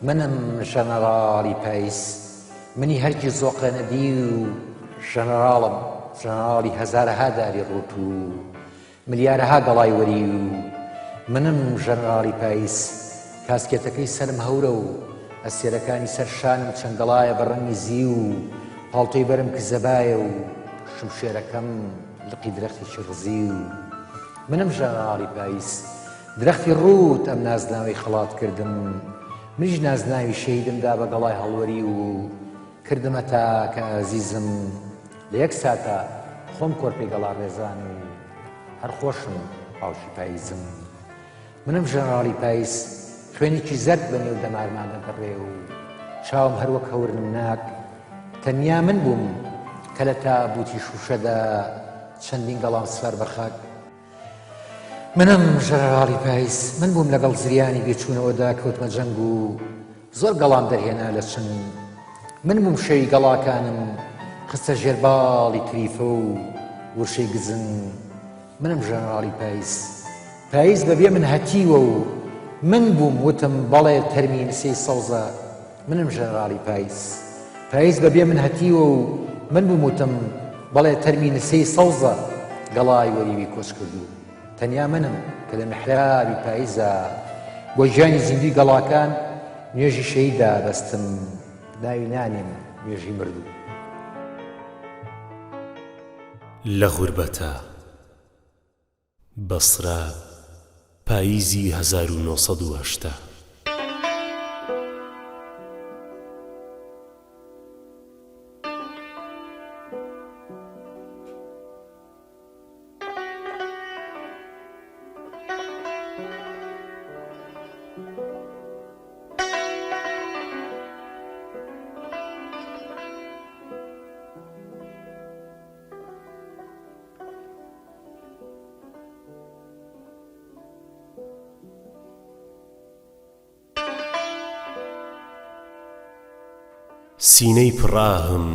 منم ژەنەڕاڵی پایس، منی هەرگیز زۆقە نەدی و ژەنەڕاڵم، ژەنەڕاڵی هەزارەها داری ڕوت و ملیارەها گەڵای وەری و منم ژەنەڕاڵی پایس. کاسکێتەکەی سەرم هەورە و ئەستێرەکانی سەر شانم چەنگەڵایە بە ڕەنگی زی و پاڵتۆی بەرم کزەبایە و شمشێرەکەم لقی درەختێکی ڕزی و منم ژەنەڕاڵی پایس. درەختی ڕوت ئەم نازناوی خەڵات کردم، منیش نازناوی شەیدمدا بە گەڵای هەڵوەری و کردمە تاکە ئازیزم. لە یەک ساتە خۆم کۆرپی گەڵا ڕێزان و هەر خۆشم ئاوشی پاییزم. منم ژەنەڕاڵی پایس، خوێنێکی زەرد بە نێو دەمارمان دەگەڕێ و چاوم هەروەک هەورنم ناک. تەنیا من بووم کە لە تابوتی شوشەدا چەندین گەڵام سوار بە خاک. منم ژەنەڕاڵی پایس، من بووم لەگەڵ زریانی بێچوونەوەدا کەوتمە جەنگ و زۆر گەڵام دەرهێنا لە چن. من بووم شەوی گەڵاکانم خستە ژێرباڵی کریفە و ورشەی گزن. منم ژەنەڕاڵی پایس، پاییز بەبێ من هەتیوە و من بووم وتم بەڵێ تەرمی نسەی سەوزە. منم ژەنەڕاڵی پایس، پاییز بەبێ من هەتیوە و من بووم وتم بەڵێ تەرمی نسەی سەوزە. گەڵای وەریوی کۆچ کردو تەنیا منم کە لە محرابی پاییزە بۆ ژیانی زیندوی گەڵاکان نوێژی شەیدا بەستم. ناوی نانێم نوێژی مردوو. لە غوربەتە بەسرە پاییزی 1980. سینەی پڕاهم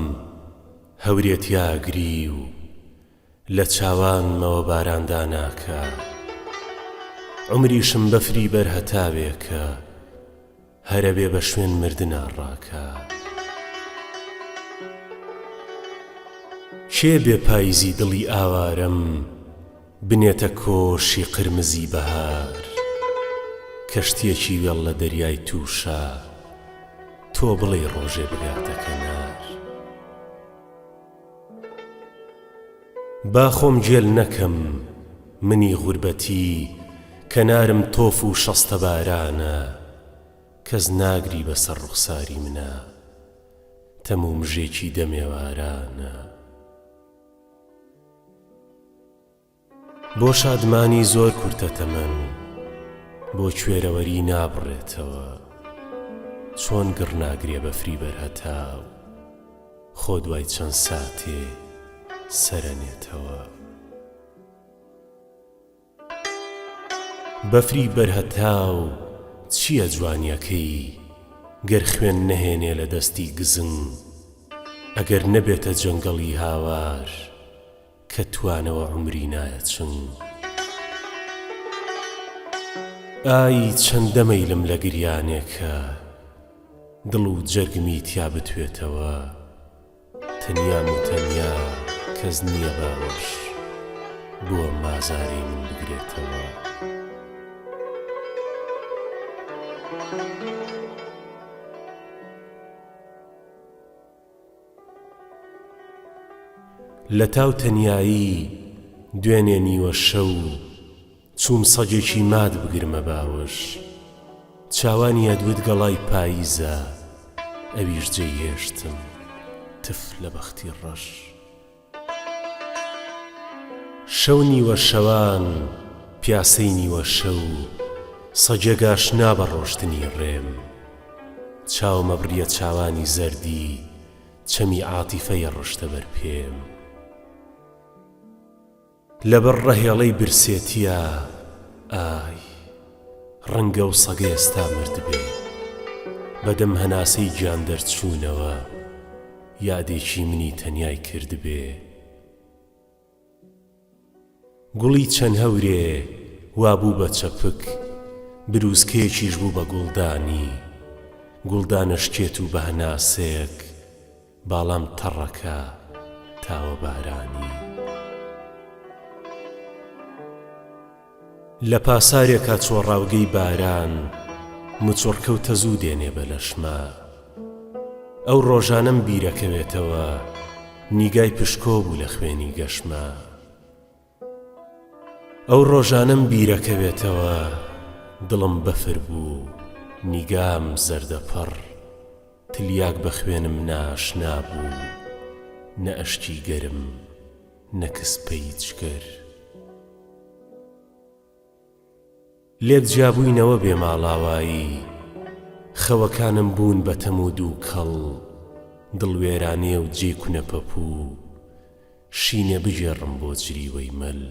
هەورێتیاگری و لە چاوانمەوە باراندا ناکە. عمریشم بەفری بەر هەتاوێکە هەرە بێ بە شوێن مردنا ڕاکە. کێ بێ پاییزی دڵی ئاوارەم بنێتە کۆشی قرمزی بەهار. کەشتێکی وێڵ لە دەریای تووشە تۆ بڵێ ڕۆژێ بگاتە کەنار. با خۆم جێل نەکەم منی غوربەتی، کەنارم تۆف و شەستە بارانە. کەس ناگری بەسەر ڕوخساری منە تەموو مژێکی دەمێوارانە. بۆ شادمانی زۆر کورتە تەمەن، بۆ کوێرەوەری نابڕێتەوە. چۆن گڕناگرێ بەفری بەرهەتاو خۆ دوای چەند ساتێ سەرەنێتەوە. بەفری بەرهەتاو چییە جوانیەکەی گەر خوێن نەهێنێ لە دەستی گزن. ئەگەر نەبێتە جەنگەڵی هاوار کە توانەوە عمری نایە چن. ئای چەندە مەیلم لە گریانێکە دڵ و جەرگمی تیا بتوێتەوە. تەنیام و تەنیا کەس نییە باوەش بۆ مازاری من بگرێتەوە. لە تاو تەنیایی دوێنێ نیوە شەو چووم سەگێکی ماد بگرمە باوەش. چاوانی ئەدوت گەڵای پاییزە ئەویش جێهێشتم تف لە بەختی ڕەش. شەو نیوە شەوان پیاسەی نیوە شەو سەگێگاش نابە ڕۆشتنی ڕێم. چاومە بڕیە چاوانی زەردی چەمی عاتیفەیە ڕشتە بەر پێم. لەبەر ڕەهێڵەی برسێتیە ئای ڕەنگە و سەگە ئێستا مرد بێ. بەدەم هەناسەی گیان دەرچوونەوە یادێکی منی تەنیای کرد بێ. گوڵی چەند هەورێ وابوو بە چەپک بروسکەیەکیش بوو بە گوڵدانی. گوڵدانەشکێت و بەهناسێک باڵام تەڕەکە تاوە بارانی. لە پاسارێکا چۆڕاوگەی باران مچۆڕکەوتە زوو دێنێ بە لەشما. ئەو ڕۆژانەم بیرەکەوێتەوە نیگای پشکۆ بوو لە خوێنی گەشما. ئەو ڕۆژانەم بیرەکەوێتەوە دڵم بەفر بوو نیگام زەردەپەڕ. تلیاک بە خوێنم ناشنا بوو نە ئەشتی گەرم نە کسپەی جگەر. لێک جابووینەوە بێماڵاوایی خەوەکانم بوون بە تەمود و کەڵ. دڵوێرانێ و جێ کونەپەپوو شینێ بژێڕم بۆ جریوەی مەل.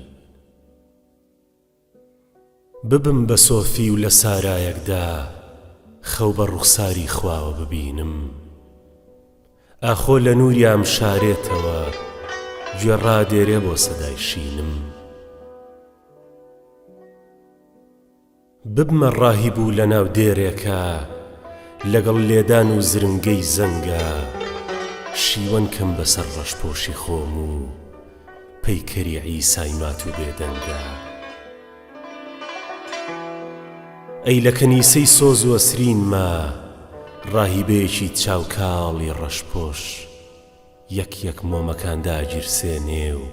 ببم بە سۆفی و لە سارایەکدا خەو بە ڕوخساری خواوە ببینم. ئاخۆ لە نووریام شارێتەوە گوێڕادێرێ بۆ سەدای شینم. ببمە ڕاهی بوو لە ناو دێرێکە لەگەڵ لێدان و زرنگەی زەنگە. شیوەن کەم بەسەر ڕەشپۆشی خۆم و پەیکەری عیسای مات و بێدەنگە. ئەی لە کەنیسەی سۆز و ئەسرینمە ڕاهیبەیەکی چاوکاڵی ڕەشپۆش یەک یەک مۆمەکان داگیرسێنێ و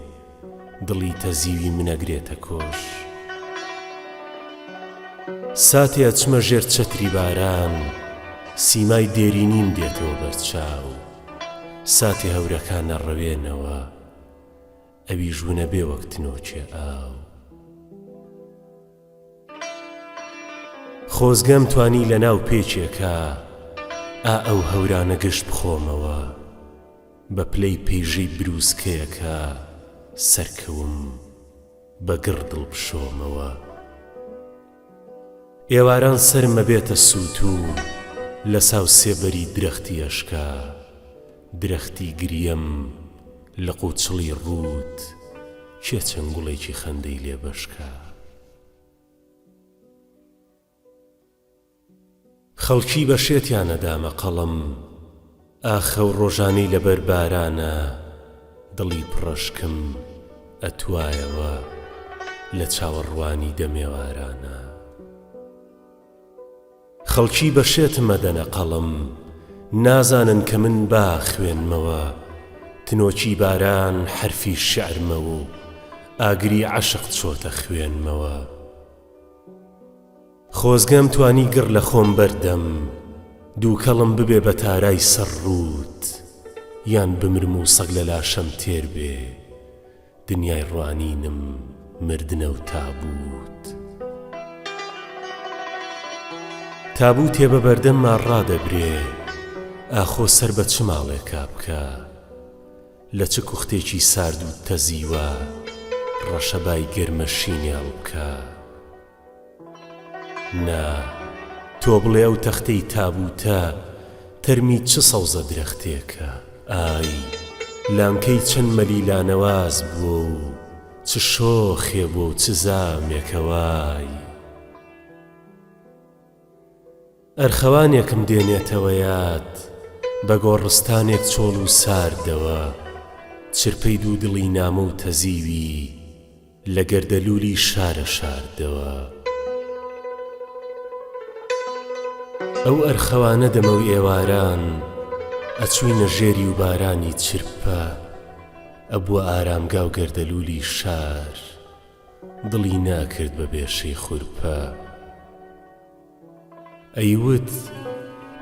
دڵی تەزیوی منەگرێتە کۆش. ساتێ ئەچمە ژێر چەتری باران سیمای دێرینیم دێتەوە بەرچاو. ساتێ هەورەکان نەڕەوێنەوە ئەوی ژوونە بێ وەک تنۆکێ ئاو. خۆزگەم توانی لە ناو پێچێکە ئەو هەورانە گشت بخۆمەوە. بە پلەی پەیژەی بروسکەیەکە سەرکەوم بە گڕدڵ بشۆمەوە. ئێواران سەرمە بێتە سووت و لە ساو سێبەری درەختی ئەشکا. درەختی گریم لە قوچڵی ڕووت کێ چەند گوڵێکی خەندەی لێ بەشکا. خەڵکی بە شێتیانەدامە قەڵم ئاخە و ڕۆژانەی لەبەر بارانە. دڵی پڕەشکم ئەتوایەوە لە چاوەڕوانی دەمێوارانە. خەڵکی بە شێتم ئەدەنە قەڵم نازانن کە من با خوێنمەوە. تنۆکی باران حرفی شعرمە و ئاگری عەشق چۆتە خوێنمەوە. خۆزگەم توانی گڕ لە خۆم بەردەم دووکەڵم ببێ بە تارای سەر ڕووت. یان بمرم و سەگ لە لاشەم تێر بێ دنیای ڕوانینم مردنە و تابوت. تابوت تێبە بەردەم ماڕادەبرێ ئاخۆ سەر بە چ ماڵێکا بکە. لە چ کوختێکی سارد و تەزیوە ڕەشەبای گەرمە شینیاڵ بکە. نا تۆ بڵێ ئەو تەختەی تابوتە تەرمی چ سەوزە درەختێکە. ئای لانکەی چەند مەلیلانەواز بووە و چ شۆخێ بووە و چ زامێکەوای. ئەرخەوانێکم دێنێتەوە یاد بە گۆڕستانێک چۆڵ و ساردەوە. چرپەی دوو دڵی نامە و تەزیوی لە گەردەلوولی شارە شاردەوە. ئەو ئەرخەوانە دەمە و ئێواران ئەچووینە ژێری و بارانی چرپە. ئەبووە ئارامگا و گەردەلوولی شار دڵی ناکرد بە بێشەی خورپە. ئەیوت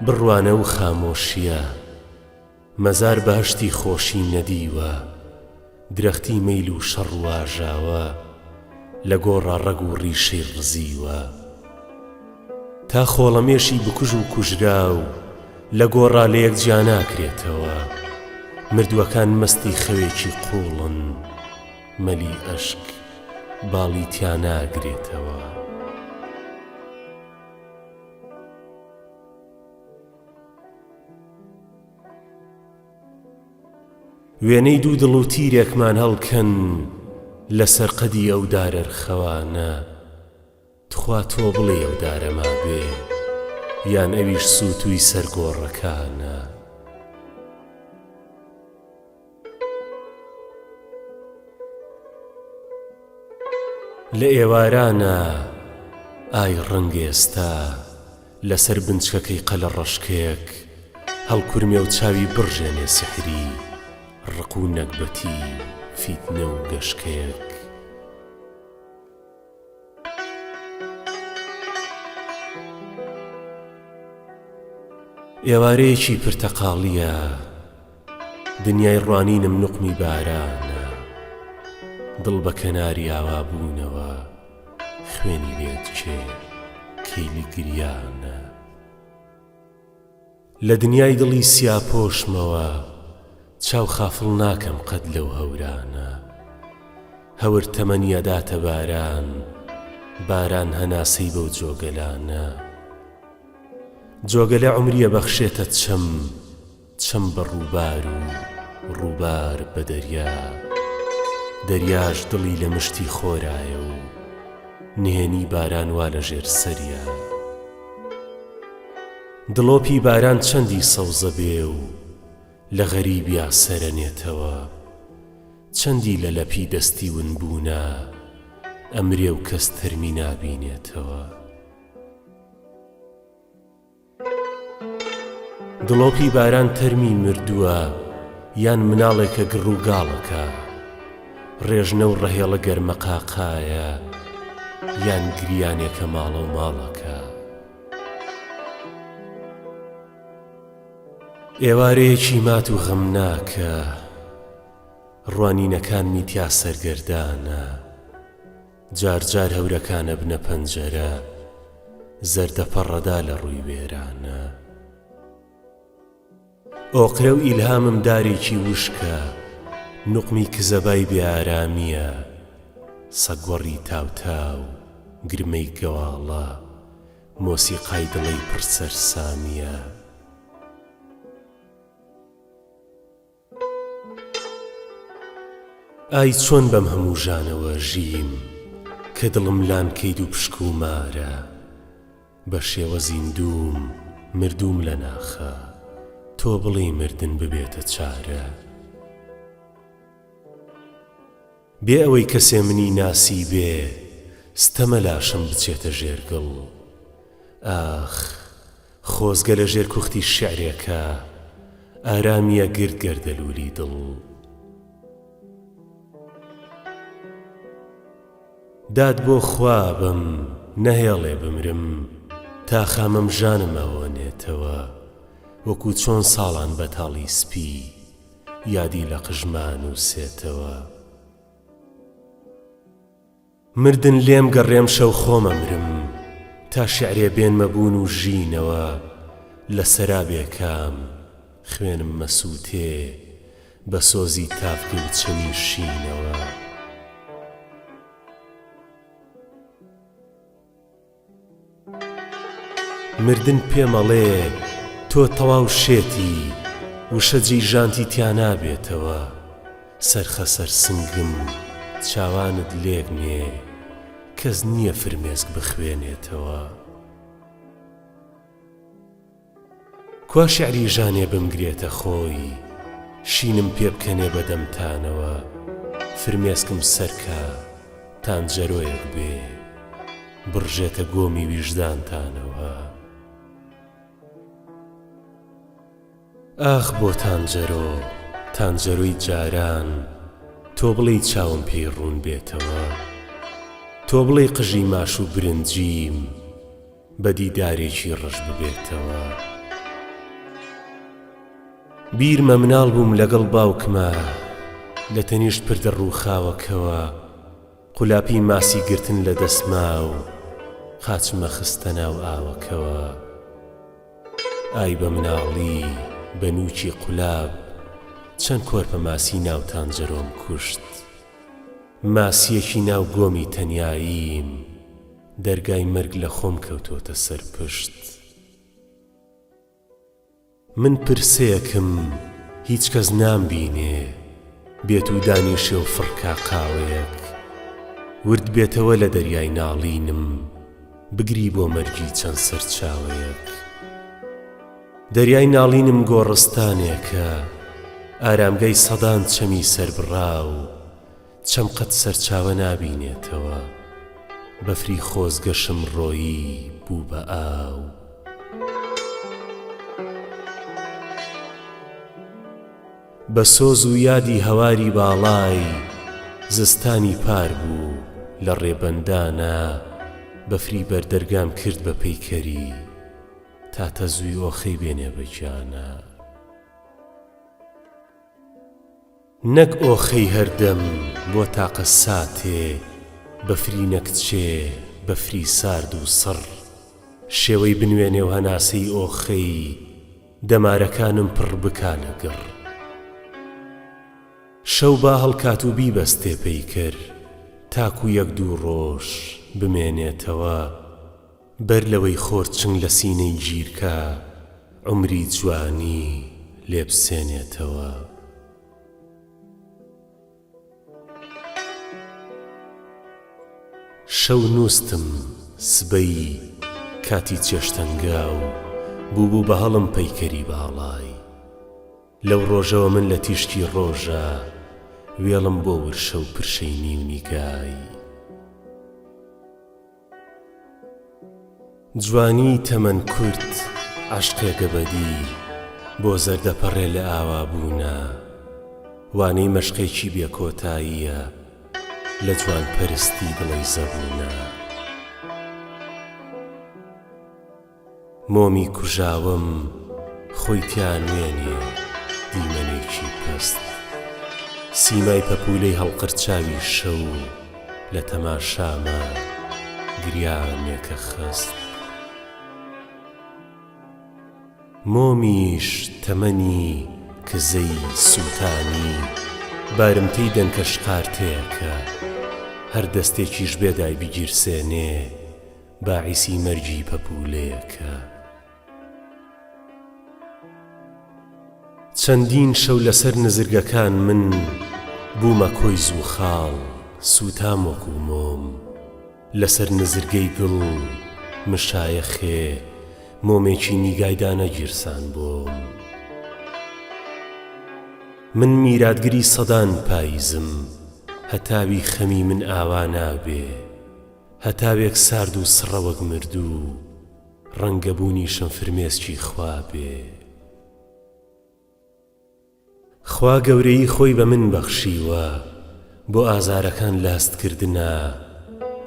بڕوانە و خامۆشیە مەزار باشتی خۆشی نەدیوە. درەختی مەیل و شەڕ واژاوە لە گۆڕا ڕەگ و ڕیشەی ڕزیوە. تا خۆڵەمێشی بکوژ و کوژرا و لە گۆڕا لە یەکجیا ناکرێتەوە. مردووەکان مەستی خەوێکی قوڵن مەلی ئەشک باڵی تیا ناگرێتەوە. وێنەی دوو دڵ و تیرێکمان هەڵکەن لەسەر قەدی ئەو دارەرخەوانە. تخوا تۆ بڵێ ئەو دارەما بێ یان ئەویش سووتوی سەرگۆڕەکانە. لە ئێوارانە ئای ڕەنگ ئێستا لەسەر بنچکەکەی قەلە ڕەشکێک هەڵکورمێ و چاوی بڕژێنێ سحری ڕق و نەکبەتی فیتنە و گەشکێک. ئێوارەیەکی پرتەقاڵیە دنیای ڕوانینم نوقمی بارانە، دڵ بە کەناری ئاوا بوونەوە خوێنی لێت کێ کەیلی گریانە. لە دنیای دڵی سیاپۆشمەوە چاو خافڵ ناکەم قەت لەو هەورانە. هەور تەمەنی ئەداتە باران، باران هەناسەی بەو جۆگەلانە. جۆگەلە عومریە بەخشێتە چەم بە ڕووبار و ڕووبار بە دەریا. دەریاش دڵی لە مشتی خۆرایە و نهێنی باران وا لە ژێر سەریە. دڵۆپی باران چەندی سەوزە بێ و لە غەریبیا سەرەنێتەوە. چەندی لە لەپی دەستی ونبوونە ئەمرێ و کەس تەرمی نابینێتەوە. دڵۆپی باران تەرمی مردووە یان مناڵێکە گڕ و گاڵەکە. ڕێژنە و ڕەهێڵە گەرمە قاقایە یان گریانێکە ماڵە و ماڵەکە. ئێوارەیەکی مات و غەمناکە ڕوانینەکانمی تیا سەرگەردانە. جارجار هەورەکانە بنە پەنجەرە زەردەپەڕەدا لە ڕووی وێرانە. ئۆقرە و ئیلهامم دارێکی وشکە نوقمی کزەبای بێئارامیە. سەگوەڕی تاوتاو گرمەی گەواڵە مۆسیقای دڵی پرسەرسامیە. ئای چۆن بەم هەموو ژانەوە ژیم کە دڵم لان کەید و پشک و مارە. بە شێوە زیندوم مردوم لە ناخە تۆ بڵێ مردن ببێتە چارە. بێ ئەوەی کەسێ منی ناسی بێ ستەمە لاشم بچێتە ژێرگڵ. ئاخ خۆزگە لە ژێر کوختی شیعرێکە ئارامیە گرد گەردەلوولی دڵ. داد بۆ خوابم نەهێڵێ بمرم تا خامەم ژانم ئەوەنێتەوە. وەکو چۆن ساڵان بەتاڵی سپی یادی لە قژمان و سێتەوە. مردن لێم گەڕێم شەو خۆمەمرم تا شیعرێ بێنمە بوون و ژینەوە. لە سەرابێکام خوێنم مەسووتێ بە سۆزی تافکە و چەنی شینەوە. مردن پێمەڵێ تۆ تەواو شێتی وشەجی ژانتی تیا نابێتەوە. سەرخە سەر سنگم چاوانت لێک نێ کەس نییە فرمێسک بخوێنێتەوە. کوا شیعری ژانێ بمگرێتە خۆی شینم پێ بکەنێ بەدەمتانەوە. فرمێسکم سەرکە تانجەرۆیەک بێ بڕژێتە گۆمی ویژدانتانەوە. ئاخ بۆ تانجەرۆی جاران تۆ بڵێ چاوم پێی ڕوون بێتەوە. تۆ بڵێ قژی ماش و برنجیم بە دیدارێکی ڕەش ببێتەوە. بیرمە مناڵ بووم لەگەڵ باوکمە لە تەنیشت پردە ڕووخاوەکەوە. قولاپی ماسی گرتن لە دەسما و قاچمە خستە ناو ئاوەکەوە. ئای بە مناڵی بە نووکی قولاب چەند کۆرپە ماسی ناو تانجەرۆم کوشت. ماسیەکی ناو گۆمی تەنیاییم دەرگای مەرگ لە خۆم کەوتۆتە سەر پشت. من پرسەیەکم هیچ کەس نامبینێ بێت و دانیشێ و فڕکا قاوەیەک. ورد بێتەوە لە دەریای ناڵینم بگری بۆ مەرگی چەند سەرچاوەیەک. دەریای ناڵینم گۆڕستانێکە ئارامگەی سەدان چەمی سەربڕاو چەم قەت سەرچاوە نابینێتەوە بەفری خۆزگەشم ڕۆیی بوو بە ئاو بە سۆز و یادی هەواری باڵای زستانی پار بوو لە ڕێبەندانە بەفری بەردەرگام کرد بە پەیکەری تاتە زووی ئۆخەی بێنێ بەجانە نەک ئۆخەی هەردەم بۆ تاقە ساتێ بەفری نەکچێ بەفری سارد و سڕ شێوەی بنوێنێ و هەناسەی ئۆخەی دەمارەکانم پڕ بکا لەگەڕ شەو با هەڵکات و بیبەستێ پەیکەر تاکو یەک دوو ڕۆژ بمێنێتەوە بەر لەوەی خۆرچنگ لە سینەی گیرکە عومری جوانی لێ بسێنێتەوە شەو نووستم سبەی کاتی چێشتەنگا و بوو بە هەڵم پەیکەری باڵای لەو ڕۆژەوە من لە تیشتی ڕۆژە وێڵم بۆ ورشە و پرشەی نیونیگای جوانی تەمەن کورت عەشقێکە بەدی بۆ زەردەپەڕێ لە ئاوا بوونە وانەی مەشقێکی بێکۆتاییە لە جوان پەرستی دڵی زەبوونە مۆمی کوژاوم خۆی تیانوێنێ دیمەنێکی پەست سیمای پەپولەی هەڵقرچاوی شەو لە تەماشامە گریانێکە خەست مۆمیش تەمەنی کزەی سووتانی بارمتەی دەنکە شقارتەیەکە هەر دەستێکیش بێدای بگیرسێنێ باعیسی مەرجی پەپولەیەکە چەندین شەو لەسەر نزرگەکان من بوومە کۆی زوو خاڵ سووتام وەکو مۆم لەسەر نزرگەی دڵ مشایەخێ مۆمێکی نیگایدانە گیرسان بۆم من میراتگری سەدان پاییزم هەتاوی خەمی من ئاوا نابێ هەتاوێک سارد و سڕە وەک مردوو ڕەنگەبوونیشم فرمێسکی خوا بێ خوا گەورەی خۆی بە من بەخشیوە بۆ ئازارەکان لاستکردنە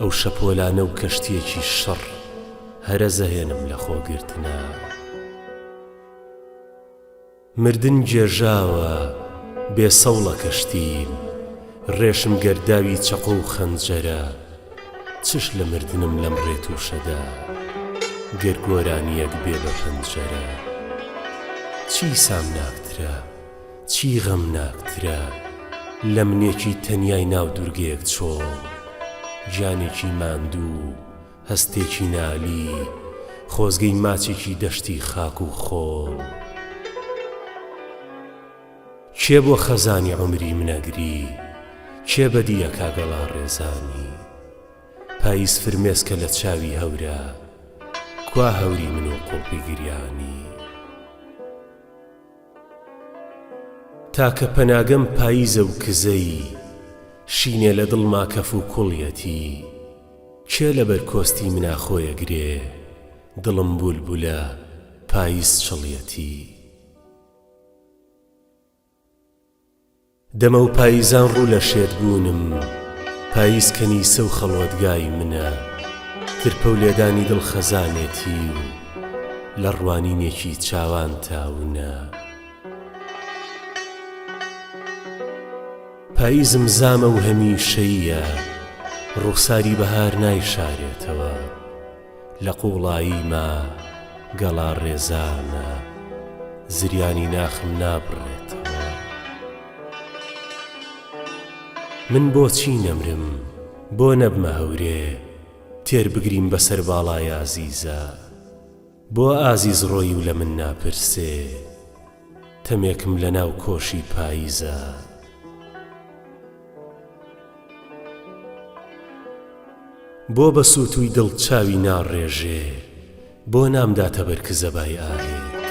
ئەو شەپۆلانە و کەشتیەکی شەڕ هەرە زەهێنم لە خۆگرتنە مردن جێژاوە بێسەوڵە کەشتیم ڕێشم گەرداوی چەقۆ و خەنجەرە چش لە مردنم لەم ڕێتوشەدا گەرگۆرانیەک بێ بە پەنجەرە چی سام ناکترە چی غەم ناکترە لە منێکی تەنیای ناو دوورگەیەک چۆڵ گیانێکی ماندوو هەستێکی نالی خۆزگەی ماچێکی دەشتی خاک و خۆڵ کێ بۆ خەزانی عومری منەگری کێ بەدیە کاگەڵا ڕێزانی پاییز فرمێسکە لە چاوی هەورە کوا هەوری من و قوڵپی گریانی تاکە پەناگەم پاییزە و کزەی شینێ لە دڵما کەف و کوڵیەتی کێ لەبەر کۆستی مناخۆیە گرێ دڵم بولبولە پاییز چڵیەتی دەمە و پاییزان ڕوو لە شێت بوونم پاییز کەنیسە و خەڵوەتگای منە ترپە و لێدانی دڵ خەزانێتی و لە ڕوانینێکی چاوان تاونە پاییزم زامە و هەمیشەیە ڕوخساری بەهار نایشارێتەوە لە قوڵاییمە گەڵا ڕێزانە زریانی ناخم نابڕێتەوە من بۆچی نەمرم بۆ نەبمە هەورێ تێر بگریم بەسەر باڵای ئازیزە بۆ ئازیز ڕۆی و لە من ناپرسێ تەمێکم لە ناو کۆشی پاییزە بۆ بە سووتوی دڵ چاوی ناڕێژێ بۆ نامداتە بەرکزە بای ئاهێک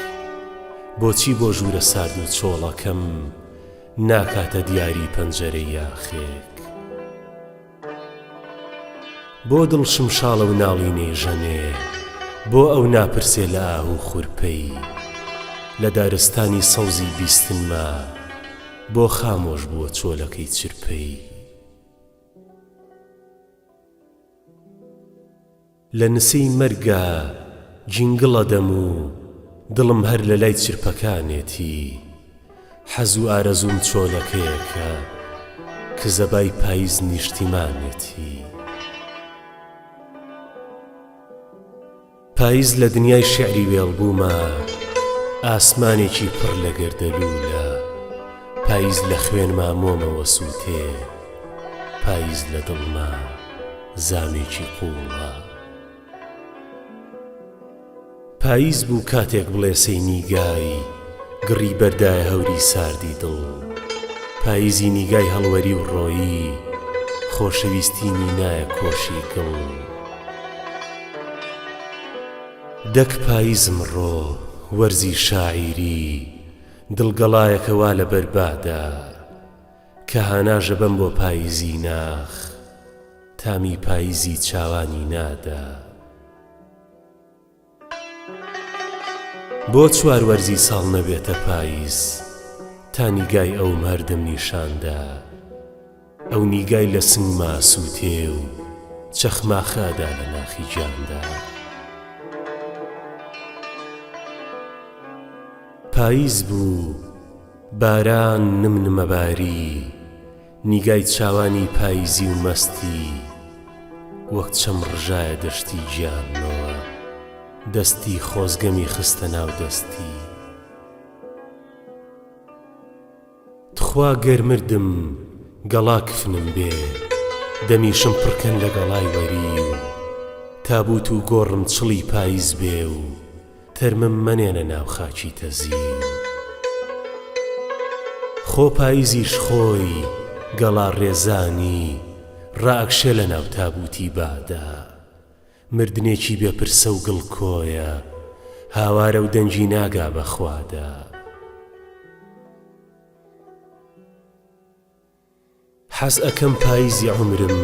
بۆچی بۆ ژوورە سارد و چۆڵەکەم ناکاتە دیاری پەنجەرەی یاخێک؟ بۆ دڵ شمشاڵە و ناڵی نەیژەنێ، بۆ ئەو ناپرسێ لە ئاو و خوورپەی، لە دارستانی سەوزی بیستنما بۆ خامۆش بووە چۆلەکەی چرپەی. لە نسەی مەرگا جینگڵە دەم و دڵم هەر لە لای چرپەکانێتی، حەز و ئارەزوم چۆلەکەیەکە کە زەبای پاییز نیشتیمانێتی. پاییز لە دنیای شێعری وێڵبوومە ئاسمانێکی پڕ لە گەردەلوولە، پاییز لە خوێنما مۆمەوە سووتێ، پاییز لە دڵما زامێکی قوڵە. پاییز بوو کاتێک بڵێ سەی نیگای گڕی بەردایە هەوری ساردی دڵ، پاییزی نیگای هەڵوەری و ڕۆیی خۆشەویستی نینایە کۆشی گڵ. دەک پاییزم ڕۆ وەرزی شاعیری، دڵگەڵایەکەوا لە بەربادا، کە هاناژە بەم بۆ پاییزی ناخ تامی پاییزی چاوانی نادا. بۆ چوار وەرزی ساڵ نەبێتە پاییز تا نیگای ئەو مەردم نیشاندا، ئەو نیگای لە سنگما سووتێ و چەخماخادا لە ناخی جاندا. پاییز بوو باران نمنمەباری، نیگای چاوانی پاییزی و مەستی، وەک چەم ڕژایە دەشتی گیانەوە، دەستی خۆزگەمی خستە ناو دەستی. تخوا گەرمردم گەڵا کفنم بێ، دەمیشم پڕکەن لە گەڵای وەری و تابوت و گۆڕم چڵی پاییز بێ و تەرمم منێنە ناو خاکی تەزی. خۆ پاییزیش خۆی گەڵا ڕێزانی ڕائەکشێ لە ناو تابوتی بادا، مردنێکی بێپرسە و گڵکۆیە هاوارە و دەنجی ناگا بەخوادا. حەز ئەکەم پاییزی عومرم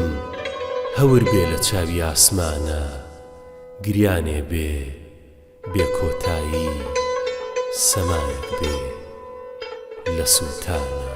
هەور بێ لە چاوی ئاسمانە، گریانێ بێ بێ کۆتایی سەمایەک بێ لە سووتانە.